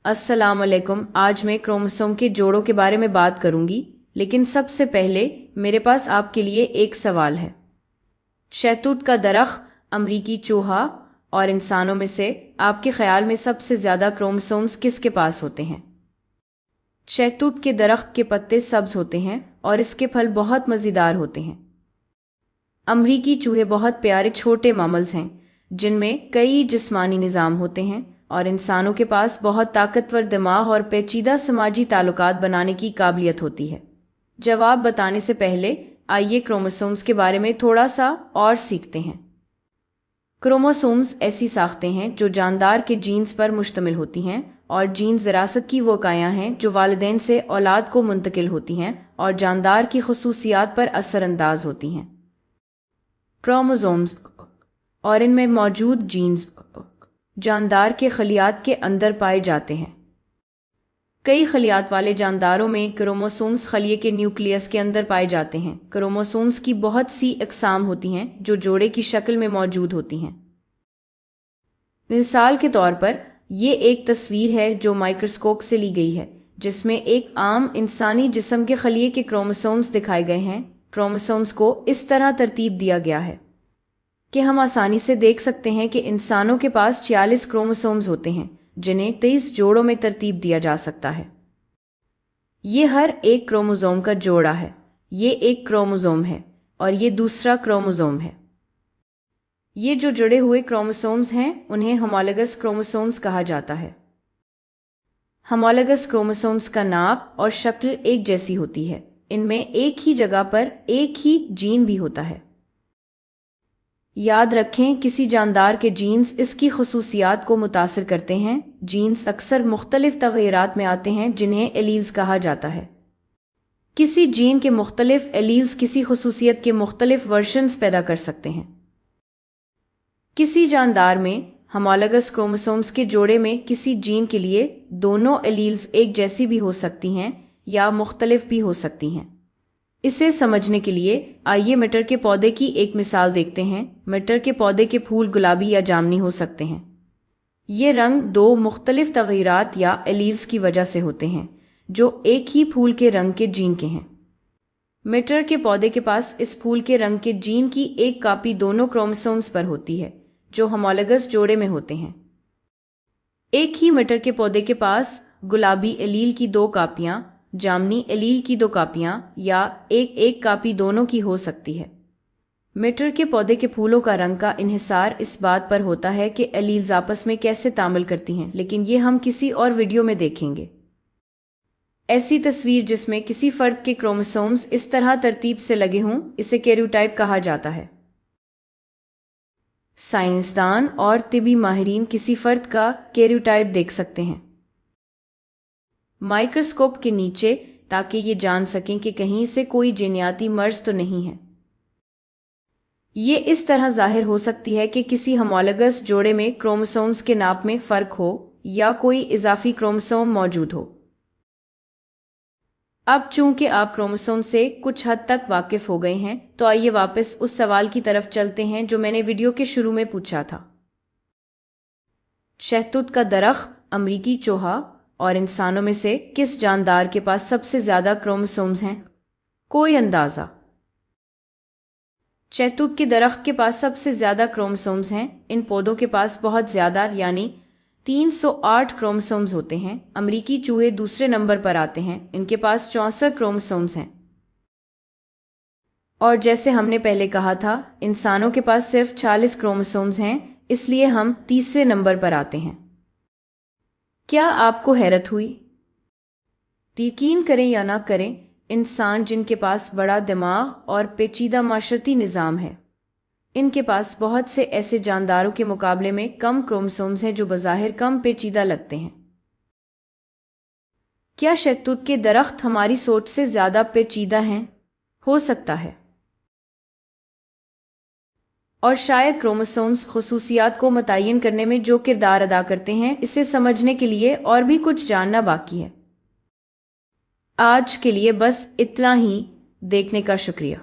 अस्सलाम वालेकुम। आज मैं क्रोमोसोम के जोड़ों के बारे में बात करूंगी, लेकिन सबसे पहले मेरे पास आपके लिए एक सवाल है। शहतूत का दरख्त, अमरीकी चूहा और इंसानों में से आपके ख्याल में सबसे ज़्यादा क्रोमोसोम्स किसके पास होते हैं? शहतूत के दरख्त के पत्ते सब्ज होते हैं और इसके फल बहुत मज़ेदार होते हैं। अमरीकी चूहे बहुत प्यारे छोटे मैमल्स हैं जिनमें कई जिस्मानी निज़ाम होते हैं और इंसानों के पास बहुत ताकतवर दिमाग और पेचीदा समाजी ताल्लुकात बनाने की काबिलियत होती है। जवाब बताने से पहले आइए क्रोमोसोम्स के बारे में थोड़ा सा और सीखते हैं। क्रोमोसोम्स ऐसी साख्तें हैं जो जानदार के जीन्स पर मुश्तमिल होती हैं, और जीन्स विरासत की वो कायां हैं जो वालिदैन से औलाद को मुंतकिल होती हैं और जानदार की खसूसियात पर असरअंदाज होती हैं। क्रोमोसोम्स और इनमें मौजूद जीन्स जानदार के खलियात के अंदर पाए जाते हैं। कई खलियात वाले जानदारों में क्रोमोसोम्स खलिये के न्यूक्लियस के अंदर पाए जाते हैं। क्रोमोसोम्स की बहुत सी अक़साम होती हैं जो जोड़े की शक्ल में मौजूद होती हैं। मिसाल के तौर पर ये एक तस्वीर है जो माइक्रोस्कोप से ली गई है, जिसमें एक आम इंसानी जिस्म के खलिये के क्रोमोसोम्स दिखाए गए हैं। क्रोमोसोम्स को इस तरह तरतीब दिया गया है कि हम आसानी से देख सकते हैं कि इंसानों के पास 46 क्रोमोसोम्स होते हैं, जिन्हें 23 जोड़ों में तरतीब दिया जा सकता है। ये हर एक क्रोमोसोम का जोड़ा है। ये एक क्रोमोसोम है और ये दूसरा क्रोमोसोम है। ये जो जुड़े हुए क्रोमोसोम्स हैं उन्हें होमोलोगस क्रोमोसोम्स कहा जाता है। होमोलोगस क्रोमोसोम्स का नाप और शक्ल एक जैसी होती है। इनमें एक ही जगह पर एक ही जीन भी होता है। याद रखें, किसी जानदार के जीन्स इसकी खसूसियात को मुतासिर करते हैं। जीन्स अक्सर मुख्तलिफ तग़य्युरात में आते हैं जिन्हें एलील्स कहा जाता है। किसी जीन के मुख्तलिफ एलील्स किसी खसूसियत के मुख्तलिफ वर्शन्स पैदा कर सकते हैं। किसी जानदार में होमोलोगस क्रोमोसोम्स के जोड़े में किसी जीन के लिए दोनों एलील्स एक जैसी भी हो सकती हैं या मुख्तलिफ भी हो सकती हैं। इसे समझने के लिए आइए मटर के पौधे की एक मिसाल देखते हैं। मटर के पौधे के फूल गुलाबी या जामनी हो सकते हैं। ये रंग दो मुख्तलिफ तग़य्युरात या एलील्स की वजह से होते हैं जो एक ही फूल के रंग के जीन के हैं। मटर के पौधे के पास इस फूल के रंग के जीन की एक कापी दोनों क्रोमोसोम्स पर होती है जो होमोलोगस जोड़े में होते हैं। एक ही मटर के पौधे के पास गुलाबी एलील की दो कापियां, जामनी एलील की दो कापियां या एक कापी दोनों की हो सकती है। मटर के पौधे के फूलों का रंग का इन्हिसार इस बात पर होता है कि एलील्स आपस में कैसे तालमेल करती हैं, लेकिन ये हम किसी और वीडियो में देखेंगे। ऐसी तस्वीर जिसमें किसी फर्द के क्रोमोसोम्स इस तरह तरतीब से लगे हों, इसे कैरियोटाइप कहा जाता है। साइंसदान और तिबी माहिरीन किसी फर्द का कैरियोटाइप देख सकते हैं माइक्रोस्कोप के नीचे, ताकि ये जान सकें कि कहीं से कोई जीनियाती मर्ज तो नहीं है। ये इस तरह जाहिर हो सकती है कि किसी होमोलोगस जोड़े में क्रोमोसोम्स के नाप में फ़र्क हो या कोई इजाफी क्रोमोसोम मौजूद हो। अब चूंकि आप क्रोमोसोम से कुछ हद तक वाकिफ हो गए हैं, तो आइए वापस उस सवाल की तरफ चलते हैं जो मैंने वीडियो के शुरू में पूछा था। शहतूत का दरख्त, अमरीकी चूहा और इंसानों में से किस जानदार के पास सबसे ज्यादा क्रोमोसोम्स हैं? कोई अंदाजा? शहतूत के दरख्त के पास सबसे ज्यादा क्रोमोसोम्स हैं। इन पौधों के पास बहुत ज्यादा यानी 308 क्रोमोसोम्स होते हैं। अमरीकी चूहे दूसरे नंबर पर आते हैं, इनके पास 64 क्रोमोसोम्स हैं। और जैसे हमने पहले कहा था, इंसानों के पास सिर्फ 40 क्रोमोसोम्स हैं, इसलिए हम तीसरे नंबर पर आते हैं। क्या आपको हैरत हुई? यकीन करें या ना करें, इंसान जिनके पास बड़ा दिमाग और पेचीदा माशरती निज़ाम है, इनके पास बहुत से ऐसे जानदारों के मुकाबले में कम क्रोमोसोम्स हैं जो बज़ाहिर कम पेचीदा लगते हैं। क्या शहतूत के दरख्त हमारी सोच से ज़्यादा पेचीदा हैं? हो सकता है। और शायद क्रोमोसोम्स खसूसियात को मुतय्यन करने में जो किरदार अदा करते हैं, इसे समझने के लिए और भी कुछ जानना बाकी है। आज के लिए बस इतना ही। देखने का शुक्रिया।